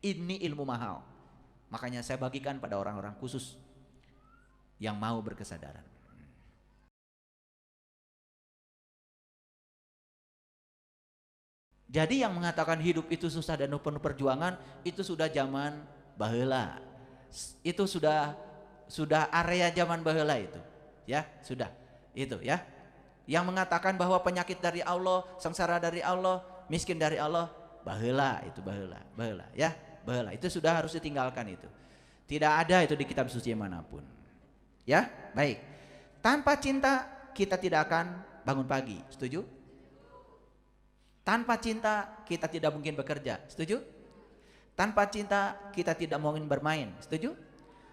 Ini ilmu mahal. Makanya saya bagikan pada orang-orang khusus yang mau berkesadaran. Jadi yang mengatakan hidup itu susah dan penuh perjuangan itu sudah zaman baheula. Itu sudah area zaman baheula itu. Ya, sudah. Itu ya. Yang mengatakan bahwa penyakit dari Allah, sengsara dari Allah, miskin dari Allah, baheula itu baheula ya. Baheula itu sudah harus ditinggalkan itu. Tidak ada itu di kitab suci manapun. Ya, baik. Tanpa cinta kita tidak akan bangun pagi. Setuju? Tanpa cinta kita tidak mungkin bekerja. Setuju? Tanpa cinta kita tidak mungkin bermain. Setuju?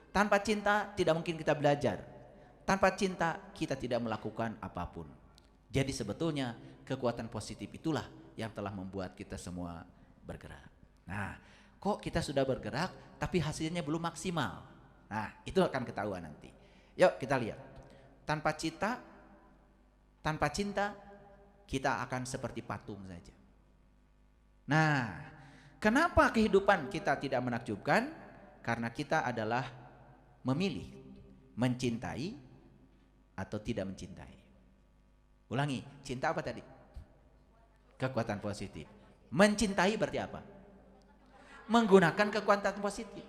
Tanpa cinta tidak mungkin kita belajar. Tanpa cinta kita tidak melakukan apapun. Jadi sebetulnya kekuatan positif itulah yang telah membuat kita semua bergerak. Nah, kok kita sudah bergerak tapi hasilnya belum maksimal. Nah, itu akan ketahuan nanti. Yuk kita lihat. Tanpa cinta kita akan seperti patung saja. Nah, kenapa kehidupan kita tidak menakjubkan? Karena kita adalah memilih mencintai atau tidak mencintai. Ulangi, cinta apa tadi? Kekuatan positif. Mencintai berarti apa? Menggunakan kekuatan positif.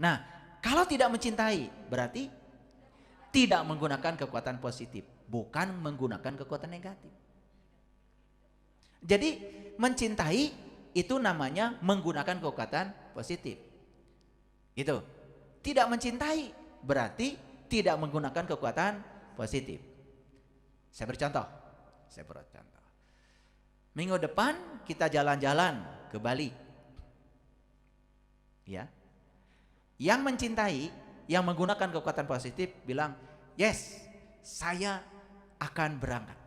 Nah, kalau tidak mencintai berarti tidak menggunakan kekuatan positif, bukan menggunakan kekuatan negatif. Jadi mencintai itu namanya menggunakan kekuatan positif. Itu. Tidak mencintai berarti tidak menggunakan kekuatan positif. Saya bercontoh. Minggu depan kita jalan-jalan ke Bali. Ya. Yang mencintai, yang menggunakan kekuatan positif bilang, "Yes, saya akan berangkat."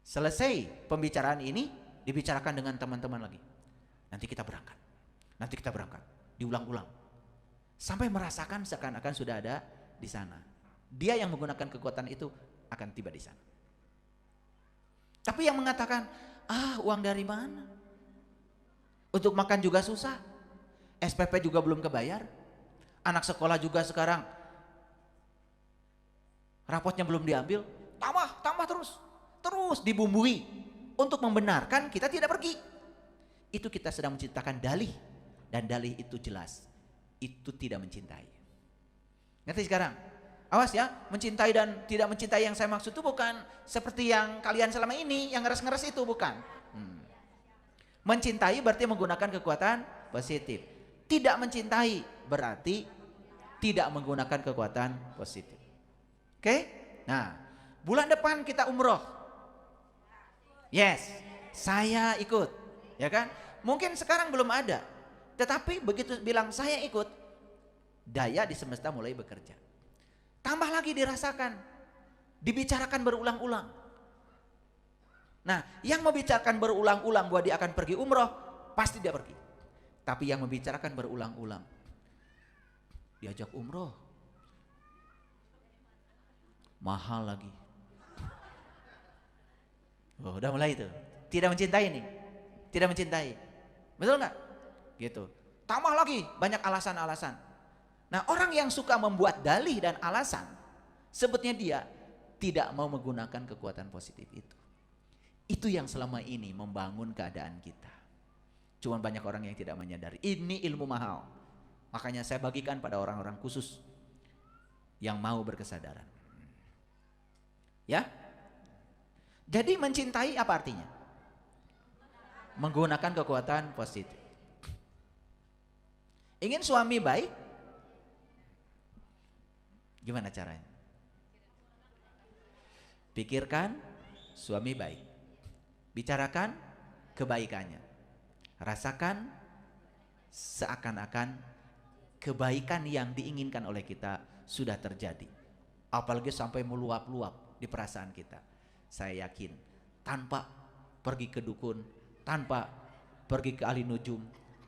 Selesai pembicaraan ini dibicarakan dengan teman-teman lagi. Nanti kita berangkat. Diulang-ulang. Sampai merasakan seakan-akan sudah ada di sana. Dia yang menggunakan kekuatan itu akan tiba di sana. Tapi yang mengatakan, uang dari mana? Untuk makan juga susah. SPP juga belum kebayar. Anak sekolah juga sekarang rapotnya belum diambil. Tambah terus dibumbui untuk membenarkan kita tidak pergi. Itu kita sedang menciptakan dalih, dan dalih itu jelas itu tidak mencintai. Ngerti sekarang? Awas ya, mencintai dan tidak mencintai yang saya maksud itu bukan seperti yang kalian selama ini yang ngeres-ngeres itu, bukan. Mencintai berarti menggunakan kekuatan positif. Tidak mencintai berarti tidak menggunakan kekuatan positif. Oke? Nah, bulan depan kita umroh. Yes, saya ikut. Ya kan? Mungkin sekarang belum ada. Tetapi begitu bilang saya ikut, daya di semesta mulai bekerja. Tambah lagi dirasakan, dibicarakan berulang-ulang. Nah, yang membicarakan berulang-ulang bahwa dia akan pergi umroh, pasti dia pergi. Tapi yang membicarakan berulang-ulang, diajak umroh, mahal lagi. Oh, udah mulai itu. Tidak mencintai nih. Tidak mencintai. Betul nggak? Gitu. Tambah lagi banyak alasan-alasan. Nah, orang yang suka membuat dalih dan alasan, sebetulnya dia tidak mau menggunakan kekuatan positif itu. Itu yang selama ini membangun keadaan kita. Cuman banyak orang yang tidak menyadari. Ini ilmu mahal. Makanya saya bagikan pada orang-orang khusus yang mau berkesadaran. Ya? Jadi mencintai apa artinya? Menggunakan kekuatan positif. Ingin suami baik? Gimana caranya? Pikirkan suami baik. Bicarakan kebaikannya. Rasakan seakan-akan kebaikan yang diinginkan oleh kita sudah terjadi. Apalagi sampai meluap-luap di perasaan kita. Saya yakin tanpa pergi ke dukun, tanpa pergi ke ahli nujum,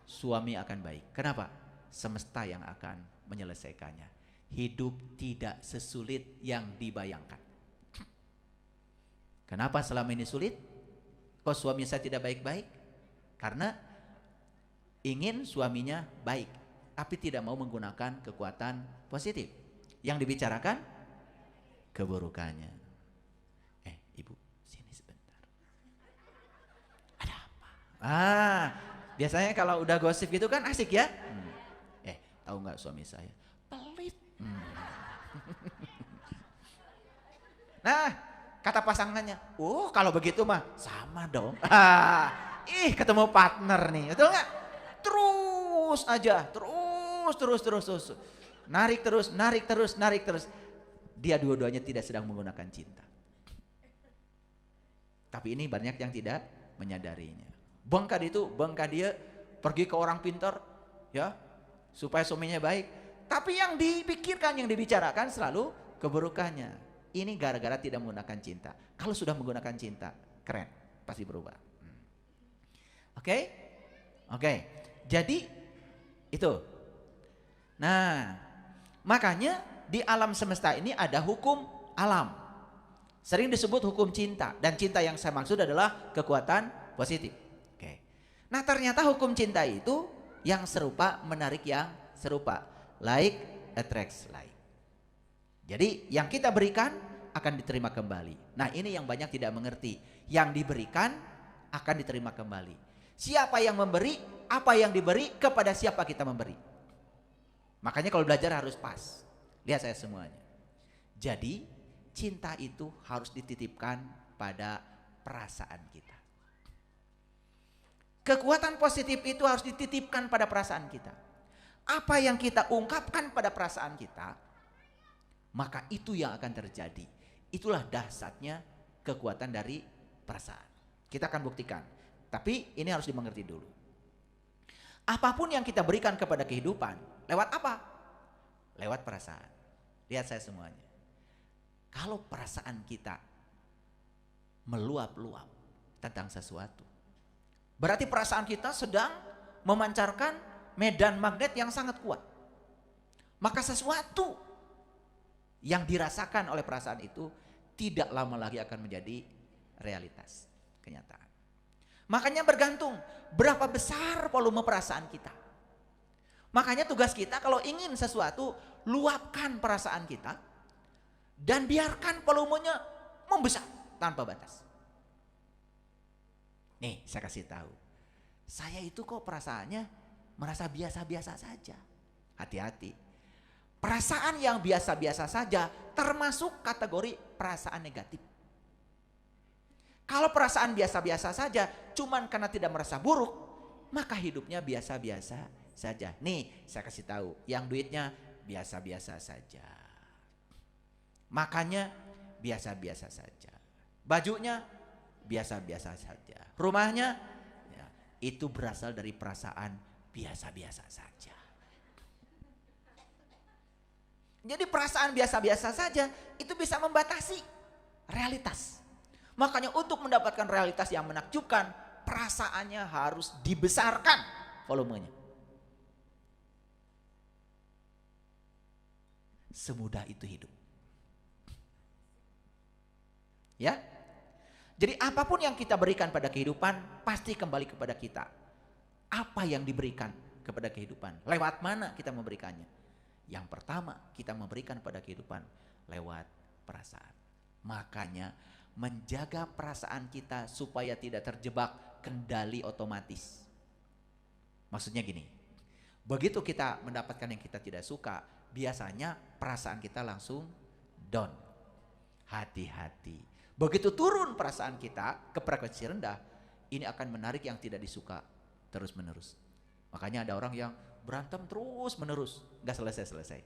suami akan baik. Kenapa? Semesta yang akan menyelesaikannya. Hidup tidak sesulit yang dibayangkan. Kenapa selama ini sulit? Kok suami saya tidak baik-baik? Karena ingin suaminya baik, tapi tidak mau menggunakan kekuatan positif. Yang dibicarakan keburukannya. Ibu, sini sebentar. Ada apa? Biasanya kalau udah gosip gitu kan asik ya. Tahu nggak suami saya? Pelit. Nah, kata pasangannya, kalau begitu mah sama dong. Ketemu partner nih, betul nggak? Terus aja, terus. Narik terus. Dia dua-duanya tidak sedang menggunakan cinta. Tapi ini banyak yang tidak menyadarinya. Bengkak dia pergi ke orang pintar, ya, supaya suaminya baik. Tapi yang dipikirkan, yang dibicarakan selalu keburukannya. Ini gara-gara tidak menggunakan cinta. Kalau sudah menggunakan cinta, keren, pasti berubah. Oke. Jadi itu. Nah, makanya di alam semesta ini ada hukum alam. Sering disebut hukum cinta, dan cinta yang saya maksud adalah kekuatan positif. Oke. Nah, ternyata hukum cinta itu yang serupa menarik yang serupa. Like attracts like. Jadi yang kita berikan akan diterima kembali. Nah, ini yang banyak tidak mengerti. Yang diberikan akan diterima kembali. Siapa yang memberi, apa yang diberi, kepada siapa kita memberi. Makanya kalau belajar harus pas. Lihat saya semuanya. Jadi cinta itu harus dititipkan pada perasaan kita. Kekuatan positif itu harus dititipkan pada perasaan kita. Apa yang kita ungkapkan pada perasaan kita, maka itu yang akan terjadi. Itulah dahsyatnya kekuatan dari perasaan. Kita akan buktikan. Tapi ini harus dimengerti dulu. Apapun yang kita berikan kepada kehidupan, lewat apa? Lewat perasaan. Lihat saya semuanya. Kalau perasaan kita meluap-luap tentang sesuatu, berarti perasaan kita sedang memancarkan medan magnet yang sangat kuat. Maka sesuatu yang dirasakan oleh perasaan itu tidak lama lagi akan menjadi realitas, kenyataan. Makanya bergantung berapa besar volume perasaan kita. Makanya tugas kita kalau ingin sesuatu, luapkan perasaan kita dan biarkan volumenya membesar tanpa batas. Nih, saya kasih tahu. Saya itu kok perasaannya merasa biasa-biasa saja. Hati-hati. Perasaan yang biasa-biasa saja termasuk kategori perasaan negatif. Kalau perasaan biasa-biasa saja cuman karena tidak merasa buruk, maka hidupnya biasa-biasa saja. Nih, saya kasih tahu, yang duitnya biasa-biasa saja. Makanya biasa-biasa saja. Bajunya biasa-biasa saja. Rumahnya ya, itu berasal dari perasaan biasa-biasa saja. Jadi perasaan biasa-biasa saja itu bisa membatasi realitas. Makanya untuk mendapatkan realitas yang menakjubkan, perasaannya harus dibesarkan volumenya. Semudah itu hidup. Ya. Jadi apapun yang kita berikan pada kehidupan pasti kembali kepada kita. Apa yang diberikan kepada kehidupan? Lewat mana kita memberikannya? Yang pertama, kita memberikan pada kehidupan lewat perasaan. Makanya menjaga perasaan kita supaya tidak terjebak kendali otomatis. Maksudnya gini, begitu kita mendapatkan yang kita tidak suka, biasanya perasaan kita langsung down. Hati-hati. Begitu turun perasaan kita ke frekuensi rendah, ini akan menarik yang tidak disuka terus menerus. Makanya ada orang yang berantem terus menerus, gak selesai-selesai.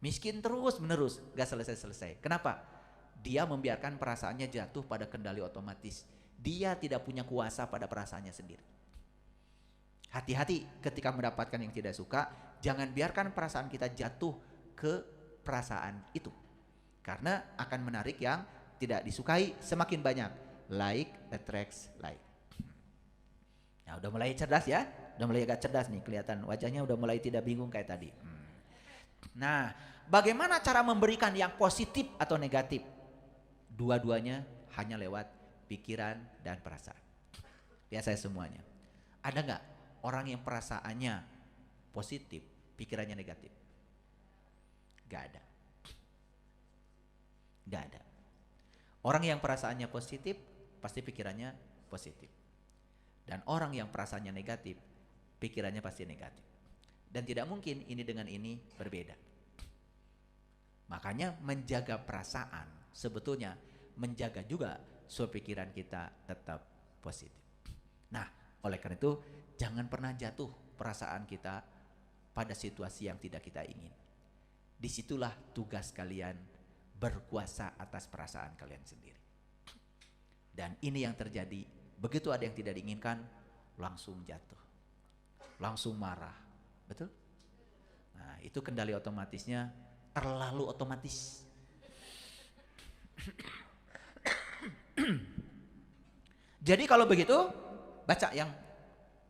Miskin terus menerus, gak selesai-selesai. Kenapa? Dia membiarkan perasaannya jatuh pada kendali otomatis. Dia tidak punya kuasa pada perasaannya sendiri. Hati-hati ketika mendapatkan yang tidak suka, jangan biarkan perasaan kita jatuh ke perasaan itu. Karena akan menarik yang tidak disukai semakin banyak. Like attracts like. Nah, udah mulai cerdas ya? Udah mulai agak cerdas nih, kelihatan wajahnya udah mulai tidak bingung kayak tadi. Nah, bagaimana cara memberikan yang positif atau negatif? Dua-duanya hanya lewat pikiran dan perasaan. Lihat saya semuanya. Ada nggak orang yang perasaannya positif, pikirannya negatif? Gak ada. Gak ada. Orang yang perasaannya positif, pasti pikirannya positif. Dan orang yang perasaannya negatif, pikirannya pasti negatif. Dan tidak mungkin ini dengan ini berbeda. Makanya menjaga perasaan sebetulnya menjaga juga supaya pikiran kita tetap positif. Nah, oleh karena itu jangan pernah jatuh perasaan kita pada situasi yang tidak kita ingin. Disitulah tugas kalian berkuasa atas perasaan kalian sendiri. Dan ini yang terjadi, begitu ada yang tidak diinginkan, langsung jatuh, langsung marah, betul? Nah, itu kendali otomatisnya terlalu otomatis. Jadi kalau begitu, baca yang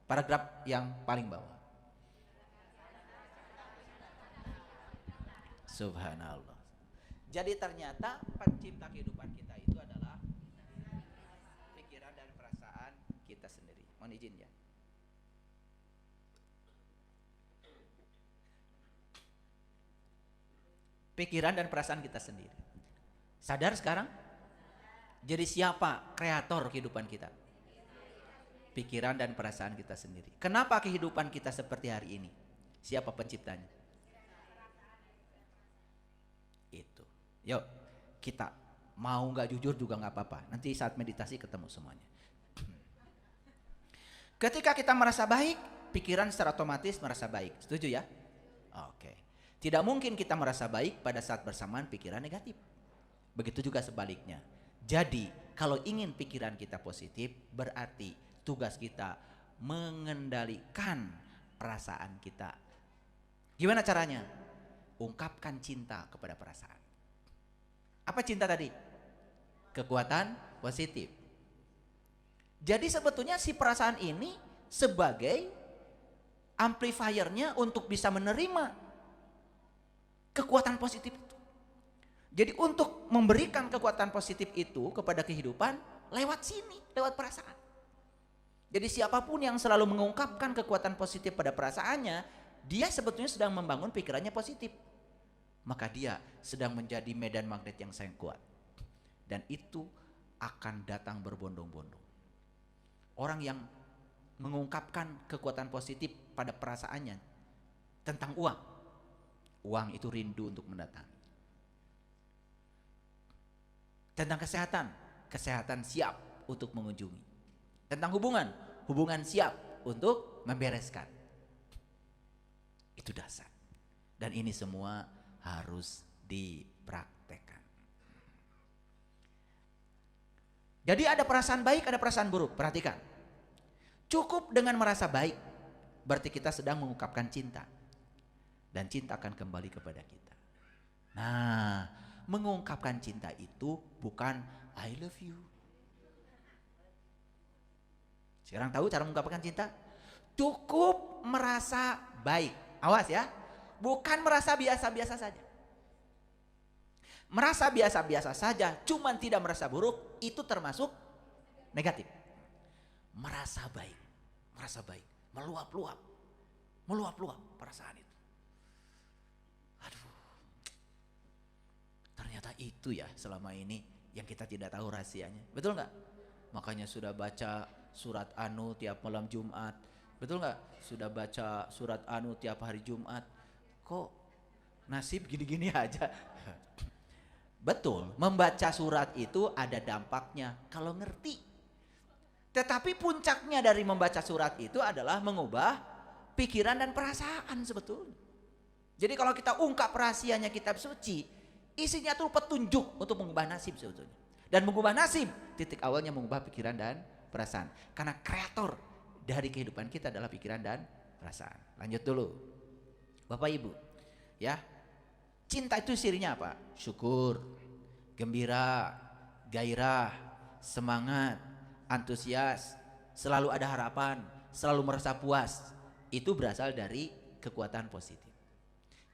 paragraf yang paling bawah. Subhanallah. Jadi ternyata pencipta kehidupan kita itu adalah pikiran dan perasaan kita sendiri. Mohon izin ya. Pikiran dan perasaan kita sendiri. Sadar sekarang? Jadi siapa kreator kehidupan kita? Pikiran dan perasaan kita sendiri. Kenapa kehidupan kita seperti hari ini? Siapa penciptanya? Itu. Yuk, kita mau nggak jujur juga nggak apa-apa. Nanti saat meditasi ketemu semuanya. Ketika kita merasa baik, pikiran secara otomatis merasa baik. Setuju ya? Oke. Tidak mungkin kita merasa baik pada saat bersamaan pikiran negatif. Begitu juga sebaliknya. Jadi, kalau ingin pikiran kita positif, berarti tugas kita mengendalikan perasaan kita. Gimana caranya? Ungkapkan cinta kepada perasaan. Apa cinta tadi? Kekuatan positif. Jadi sebetulnya si perasaan ini sebagai amplifiernya untuk bisa menerima kekuatan positif itu. Jadi untuk memberikan kekuatan positif itu kepada kehidupan lewat sini, lewat perasaan. Jadi siapapun yang selalu mengungkapkan kekuatan positif pada perasaannya, dia sebetulnya sedang membangun pikirannya positif. Maka dia sedang menjadi medan magnet yang sangat kuat. Dan itu akan datang berbondong-bondong. Orang yang mengungkapkan kekuatan positif pada perasaannya tentang uang. Uang itu rindu untuk mendatangi. Tentang kesehatan, kesehatan siap untuk mengunjungi. Tentang hubungan, hubungan siap untuk membereskan. Itu dasar. Dan ini semua harus dipraktekkan. Jadi ada perasaan baik, ada perasaan buruk. Perhatikan. Cukup dengan merasa baik, berarti kita sedang mengungkapkan cinta. Dan cinta akan kembali kepada kita. Nah, mengungkapkan cinta itu bukan I love you. Sekarang tahu cara mengungkapkan cinta? Cukup merasa baik. Awas ya. Bukan merasa biasa-biasa saja. Merasa biasa-biasa saja, cuman tidak merasa buruk, itu termasuk negatif. Merasa baik, meluap-luap, meluap-luap perasaan itu. Aduh, ternyata itu ya selama ini yang kita tidak tahu rahasianya. Betul nggak? Makanya sudah baca surat Anu tiap malam Jumat. Betul nggak? Sudah baca surat Anu tiap hari Jumat. Kok nasib gini-gini aja? Betul, membaca surat itu ada dampaknya kalau ngerti. Tetapi puncaknya dari membaca surat itu adalah mengubah pikiran dan perasaan sebetulnya. Jadi kalau kita ungkap rahasianya kitab suci, isinya tuh petunjuk untuk mengubah nasib sebetulnya. Dan mengubah nasib, titik awalnya mengubah pikiran dan perasaan. Karena kreator dari kehidupan kita adalah pikiran dan perasaan. Lanjut dulu. Bapak Ibu, ya. Cinta itu cirinya apa? Syukur, gembira, gairah, semangat, antusias, selalu ada harapan, selalu merasa puas. Itu berasal dari kekuatan positif.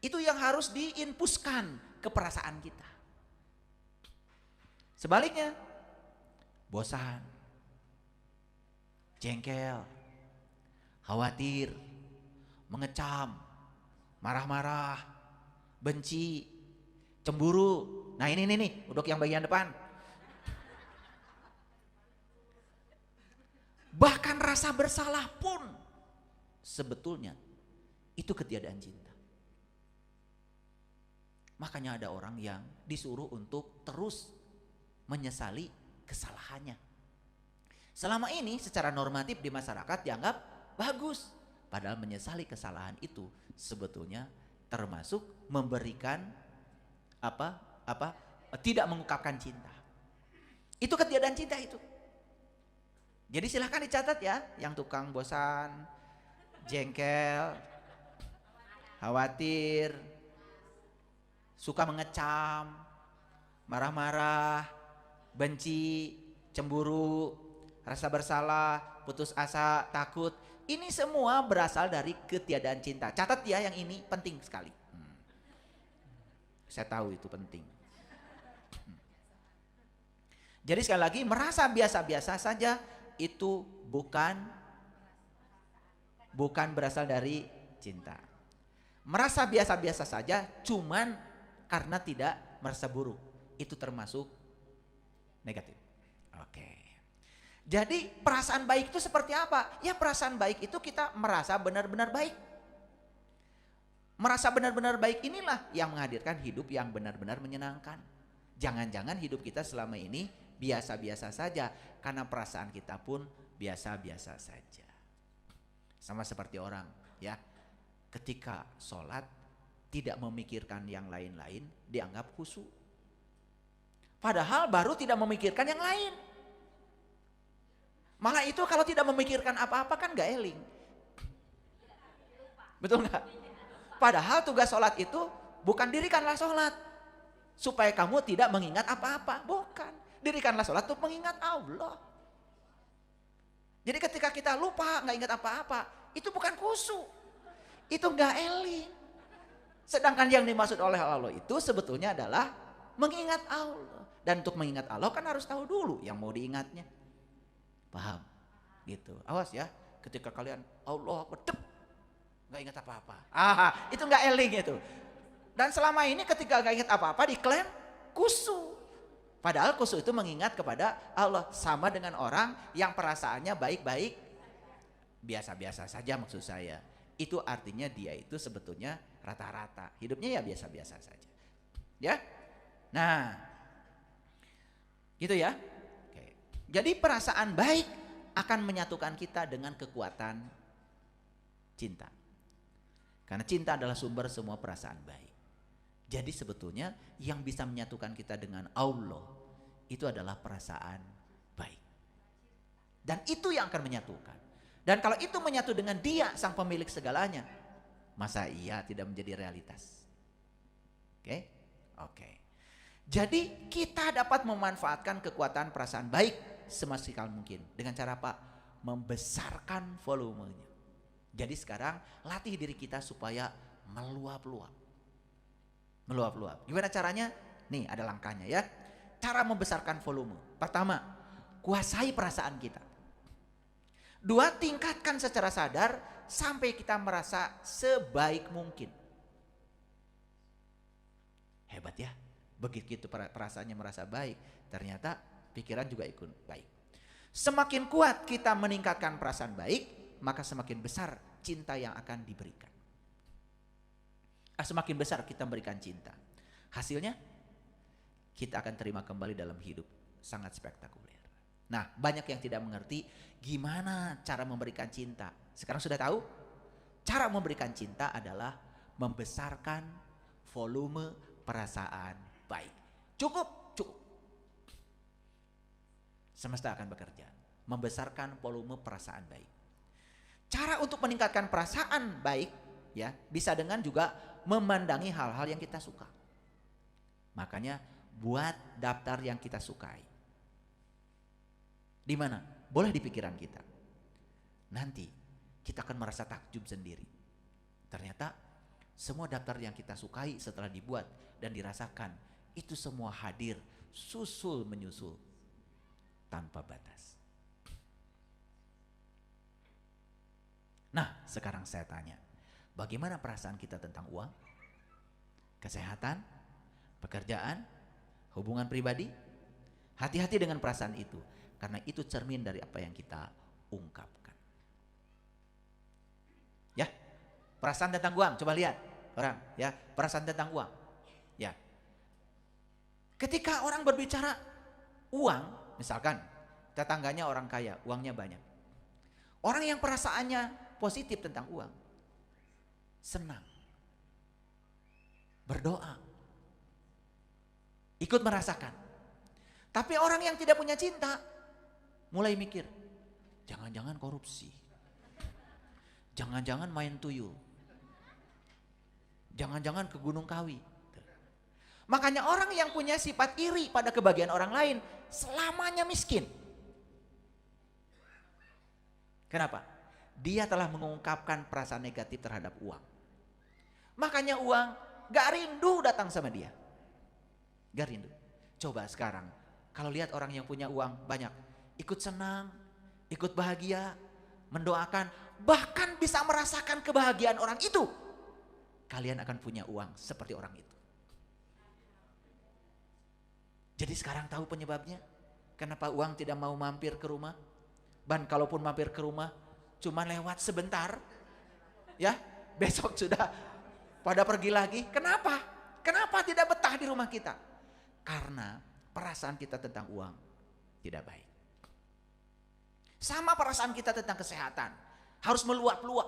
Itu yang harus diinpuskan ke perasaan kita. Sebaliknya, bosan, jengkel, khawatir, mengecam, marah-marah, benci, cemburu. Nah ini nih, uduk yang bagian depan. Bahkan rasa bersalah pun sebetulnya itu ketiadaan cinta. Makanya ada orang yang disuruh untuk terus menyesali kesalahannya. Selama ini secara normatif di masyarakat dianggap bagus. Padahal menyesali kesalahan itu sebetulnya termasuk memberikan tidak mengungkapkan cinta. Itu ketiadaan cinta itu. Jadi silahkan dicatat ya, yang tukang bosan, jengkel, khawatir, suka mengecam, marah-marah, benci, cemburu, rasa bersalah, putus asa, takut. Ini semua berasal dari ketiadaan cinta. Catat ya, yang ini penting sekali. Saya tahu itu penting. Jadi sekali lagi, merasa biasa-biasa saja itu bukan berasal dari cinta. Merasa biasa-biasa saja cuman karena tidak merasa buruk, itu termasuk negatif. Oke. Jadi perasaan baik itu seperti apa? Ya perasaan baik itu kita merasa benar-benar baik. Merasa benar-benar baik inilah yang menghadirkan hidup yang benar-benar menyenangkan. Jangan-jangan hidup kita selama ini biasa-biasa saja karena perasaan kita pun biasa-biasa saja. Sama seperti orang ya, ketika sholat tidak memikirkan yang lain-lain dianggap khusyuk. Padahal baru tidak memikirkan yang lain. Malah itu kalau tidak memikirkan apa-apa kan gak eling. Betul gak? Padahal tugas sholat itu bukan dirikanlah sholat supaya kamu tidak mengingat apa-apa. Bukan. Dirikanlah sholat untuk mengingat Allah. Jadi ketika kita lupa gak ingat apa-apa, itu bukan khusyuk. Itu gak eling. Sedangkan yang dimaksud oleh Allah itu sebetulnya adalah mengingat Allah. Dan untuk mengingat Allah kan harus tahu dulu yang mau diingatnya. Paham? Gitu. Awas ya, ketika kalian Allah bedep, gak ingat apa-apa. Itu gak eling itu. Dan selama ini ketika gak ingat apa-apa diklaim khusyuk. Padahal khusyuk itu mengingat kepada Allah. Sama dengan orang yang perasaannya baik-baik, biasa-biasa saja maksud saya. Itu artinya dia itu sebetulnya rata-rata. Hidupnya ya biasa-biasa saja. Ya? Nah, gitu ya. Oke. Jadi perasaan baik akan menyatukan kita dengan kekuatan cinta. Karena cinta adalah sumber semua perasaan baik. Jadi sebetulnya yang bisa menyatukan kita dengan Allah itu adalah perasaan baik. Dan itu yang akan menyatukan. Dan kalau itu menyatu dengan Dia sang pemilik segalanya, masa iya tidak menjadi realitas? Oke? Oke. Jadi kita dapat memanfaatkan kekuatan perasaan baik semaksimal mungkin. Dengan cara apa? Membesarkan volumenya. Jadi sekarang latih diri kita supaya meluap-luap. Meluap-luap. Gimana caranya? Nih ada langkahnya ya. Cara membesarkan volume. Pertama, kuasai perasaan kita. Dua, tingkatkan secara sadar sampai kita merasa sebaik mungkin. Hebat ya. Begitu perasaannya merasa baik, ternyata pikiran juga ikut baik. Semakin kuat kita meningkatkan perasaan baik, maka semakin besar cinta yang akan diberikan. Semakin besar kita memberikan cinta, hasilnya kita akan terima kembali dalam hidup sangat spektakuler. Nah, banyak yang tidak mengerti gimana cara memberikan cinta. Sekarang sudah tahu? Cara memberikan cinta adalah membesarkan volume perasaan baik. Cukup. Semesta akan bekerja, membesarkan volume perasaan baik. Cara untuk meningkatkan perasaan baik ya, bisa dengan juga memandangi hal-hal yang kita suka. Makanya buat daftar yang kita sukai. Di mana? Boleh di pikiran kita. Nanti kita akan merasa takjub sendiri. Ternyata semua daftar yang kita sukai setelah dibuat dan dirasakan, itu semua hadir susul menyusul tanpa batas. Nah, sekarang saya tanya, bagaimana perasaan kita tentang uang, kesehatan, pekerjaan, hubungan pribadi? Hati-hati dengan perasaan itu, karena itu cermin dari apa yang kita ungkapkan. Ya, perasaan tentang uang, coba lihat orang, ya, perasaan tentang uang. Ya, ketika orang berbicara uang, misalkan tetangganya orang kaya, uangnya banyak. Orang yang perasaannya positif tentang uang, senang, berdoa, ikut merasakan. Tapi orang yang tidak punya cinta mulai mikir, jangan-jangan korupsi, jangan-jangan main tuyul, jangan-jangan ke Gunung Kawi. Makanya orang yang punya sifat iri pada kebahagiaan orang lain selamanya miskin. Kenapa? Dia telah mengungkapkan perasaan negatif terhadap uang. Makanya uang gak rindu datang sama dia. Gak rindu. Coba sekarang, kalau lihat orang yang punya uang banyak, ikut senang, ikut bahagia, mendoakan, bahkan bisa merasakan kebahagiaan orang itu. Kalian akan punya uang seperti orang itu. Jadi sekarang tahu penyebabnya? Kenapa uang tidak mau mampir ke rumah? Dan kalaupun mampir ke rumah, cuma lewat sebentar, ya besok sudah pada pergi lagi. Kenapa? Kenapa tidak betah di rumah kita? Karena perasaan kita tentang uang tidak baik. Sama perasaan kita tentang kesehatan, harus meluap-luap.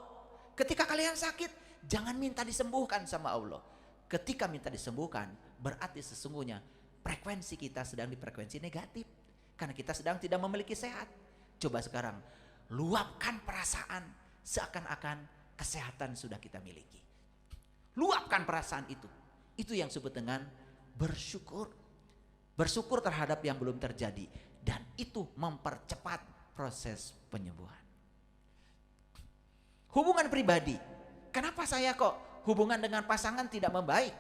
Ketika kalian sakit, jangan minta disembuhkan sama Allah. Ketika minta disembuhkan, berarti sesungguhnya frekuensi kita sedang di frekuensi negatif. Karena kita sedang tidak memiliki sehat. Coba sekarang, luapkan perasaan seakan-akan kesehatan sudah kita miliki. Luapkan perasaan itu. Itu yang disebut dengan bersyukur. Bersyukur terhadap yang belum terjadi. Dan itu mempercepat proses penyembuhan. Hubungan pribadi. Kenapa saya kok hubungan dengan pasangan tidak membaik?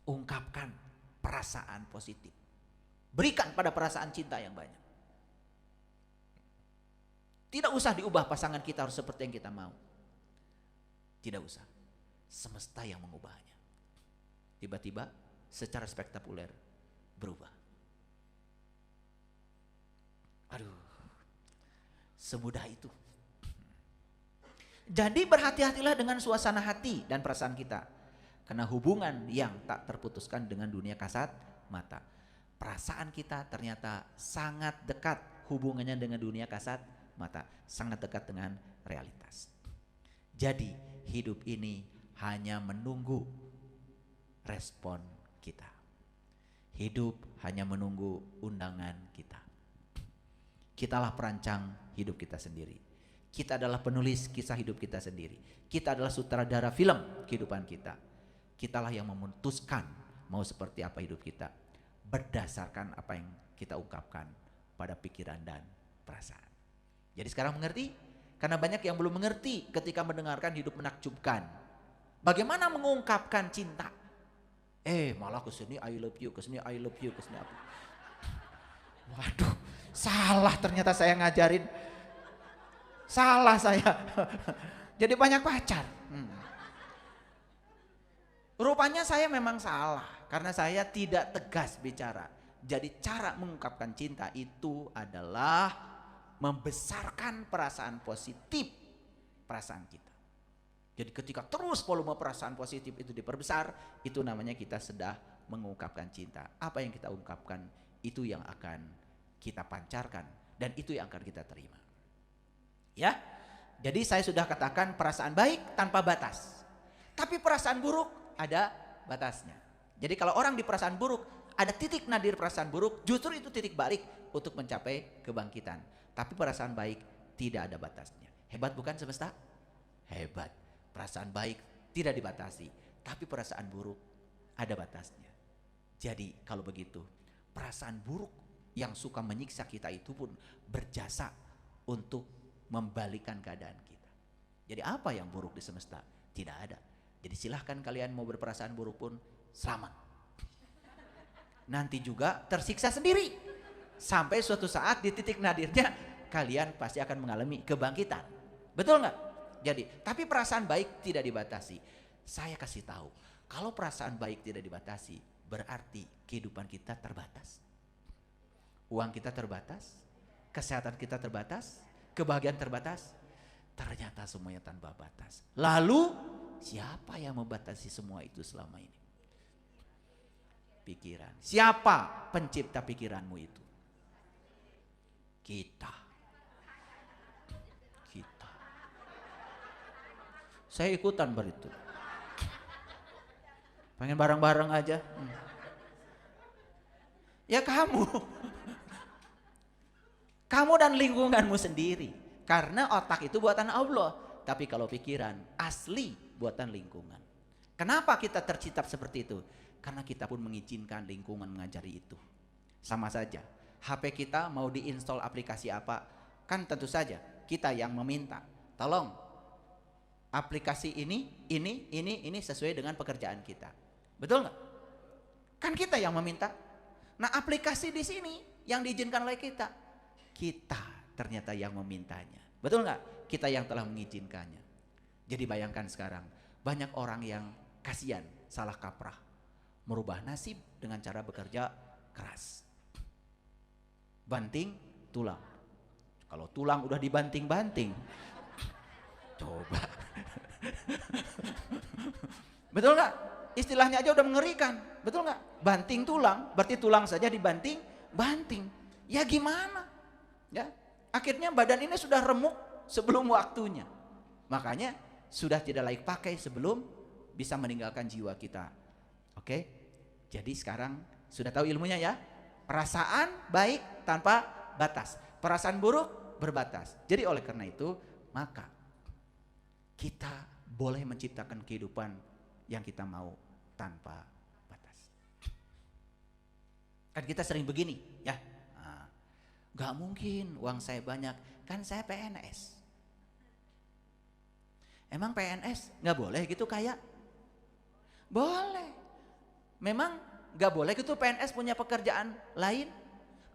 Ungkapkan perasaan positif. Berikan pada perasaan cinta yang banyak. Tidak usah diubah pasangan kita harus seperti yang kita mau. Tidak usah. Semesta yang mengubahnya. Tiba-tiba secara spektakuler berubah. Aduh, semudah itu. Jadi berhati-hatilah dengan suasana hati dan perasaan kita. Karena hubungan yang tak terputuskan dengan dunia kasat mata. Perasaan kita ternyata sangat dekat hubungannya dengan dunia kasat mata. Sangat dekat dengan realitas. Jadi hidup ini hanya menunggu respon kita. Hidup hanya menunggu undangan kita. Kitalah perancang hidup kita sendiri. Kita adalah penulis kisah hidup kita sendiri. Kita adalah sutradara film kehidupan kita. Kitalah yang memutuskan mau seperti apa hidup kita. Berdasarkan apa yang kita ungkapkan pada pikiran dan perasaan. Jadi sekarang mengerti? Karena banyak yang belum mengerti ketika mendengarkan hidup menakjubkan. Bagaimana mengungkapkan cinta? Malah kesini I love you, kesini I love you, kesini apa? Waduh, salah ternyata saya ngajarin. Salah saya. Jadi banyak pacar. Rupanya saya memang salah karena saya tidak tegas bicara. Jadi cara mengungkapkan cinta itu adalah membesarkan perasaan positif perasaan kita. Jadi ketika terus volume perasaan positif itu diperbesar, itu namanya kita sedang mengungkapkan cinta. Apa yang kita ungkapkan itu yang akan kita pancarkan dan itu yang akan kita terima. Ya. Jadi saya sudah katakan perasaan baik tanpa batas. Tapi perasaan buruk ada batasnya. Jadi kalau orang di perasaan buruk, ada titik nadir perasaan buruk, justru itu titik balik untuk mencapai kebangkitan. Tapi perasaan baik tidak ada batasnya. Hebat bukan semesta? Hebat. Perasaan baik tidak dibatasi, tapi perasaan buruk ada batasnya. Jadi kalau begitu, perasaan buruk yang suka menyiksa kita itu pun berjasa untuk membalikan keadaan kita. Jadi apa yang buruk di semesta? Tidak ada. Jadi silahkan kalian mau berperasaan buruk pun selamat. Nanti juga tersiksa sendiri. Sampai suatu saat di titik nadirnya kalian pasti akan mengalami kebangkitan. Betul nggak? Jadi, tapi perasaan baik tidak dibatasi. Saya kasih tahu, kalau perasaan baik tidak dibatasi, berarti kehidupan kita terbatas. Uang kita terbatas, kesehatan kita terbatas, kebahagiaan terbatas. Ternyata semuanya tanpa batas. Lalu siapa yang membatasi semua itu selama ini? Pikiran. Siapa pencipta pikiranmu itu? Kita. Saya ikutan beritu. Pengen bareng-bareng aja. Ya kamu. Kamu dan lingkunganmu sendiri. Karena otak itu buatan Allah. Tapi kalau pikiran asli buatan lingkungan. Kenapa kita tercipta seperti itu? Karena kita pun mengizinkan lingkungan mengajari itu. Sama saja. HP kita mau diinstal aplikasi apa? Kan tentu saja kita yang meminta. Tolong aplikasi ini sesuai dengan pekerjaan kita. Betul nggak? Kan kita yang meminta. Nah, aplikasi di sini yang diizinkan oleh kita. Kita ternyata yang memintanya. Betul nggak? Kita yang telah mengizinkannya. Jadi bayangkan sekarang, banyak orang yang kasihan, salah kaprah, merubah nasib dengan cara bekerja keras. Banting tulang. Kalau tulang udah dibanting-banting, coba. Betul nggak? Istilahnya aja udah mengerikan. Betul nggak? Banting tulang, berarti tulang saja dibanting, banting. Ya gimana? Ya, akhirnya badan ini sudah remuk sebelum waktunya. Makanya sudah tidak layak pakai sebelum bisa meninggalkan jiwa kita. Oke? Jadi sekarang sudah tahu ilmunya ya? Perasaan baik tanpa batas. Perasaan buruk berbatas. Jadi oleh karena itu, maka kita boleh menciptakan kehidupan yang kita mau tanpa batas. Kan kita sering begini ya, gak mungkin uang saya banyak, kan saya PNS. Emang PNS gak boleh gitu kaya? Boleh. Memang gak boleh gitu PNS punya pekerjaan lain?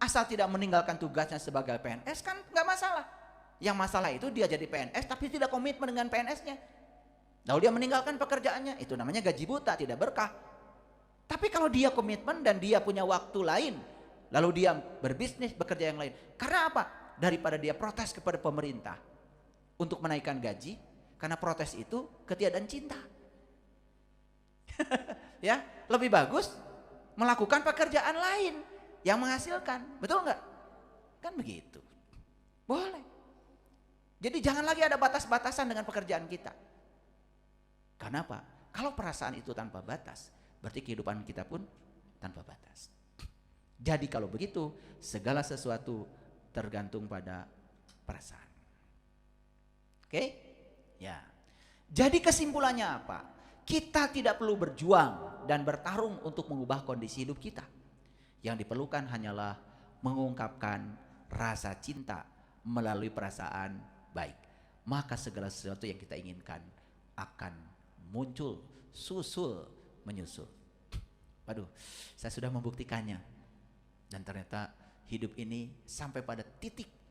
Asal tidak meninggalkan tugasnya sebagai PNS kan gak masalah. Yang masalah itu dia jadi PNS tapi tidak komitmen dengan PNS-nya. Lalu dia meninggalkan pekerjaannya, itu namanya gaji buta, tidak berkah. Tapi kalau dia komitmen dan dia punya waktu lain, lalu dia berbisnis, bekerja yang lain. Karena apa? Daripada dia protes kepada pemerintah untuk menaikkan gaji, karena protes itu ketiadaan cinta. Ya, lebih bagus melakukan pekerjaan lain yang menghasilkan. Betul nggak? Kan begitu. Boleh. Jadi jangan lagi ada batas-batasan dengan pekerjaan kita. Kenapa? Kalau perasaan itu tanpa batas, berarti kehidupan kita pun tanpa batas. Jadi kalau begitu, segala sesuatu tergantung pada perasaan. Oke? Ya. Jadi kesimpulannya apa? Kita tidak perlu berjuang dan bertarung untuk mengubah kondisi hidup kita. Yang diperlukan hanyalah mengungkapkan rasa cinta melalui perasaan baik. Maka segala sesuatu yang kita inginkan akan muncul, susul, menyusul. Waduh, saya sudah membuktikannya. Dan ternyata hidup ini sampai pada titik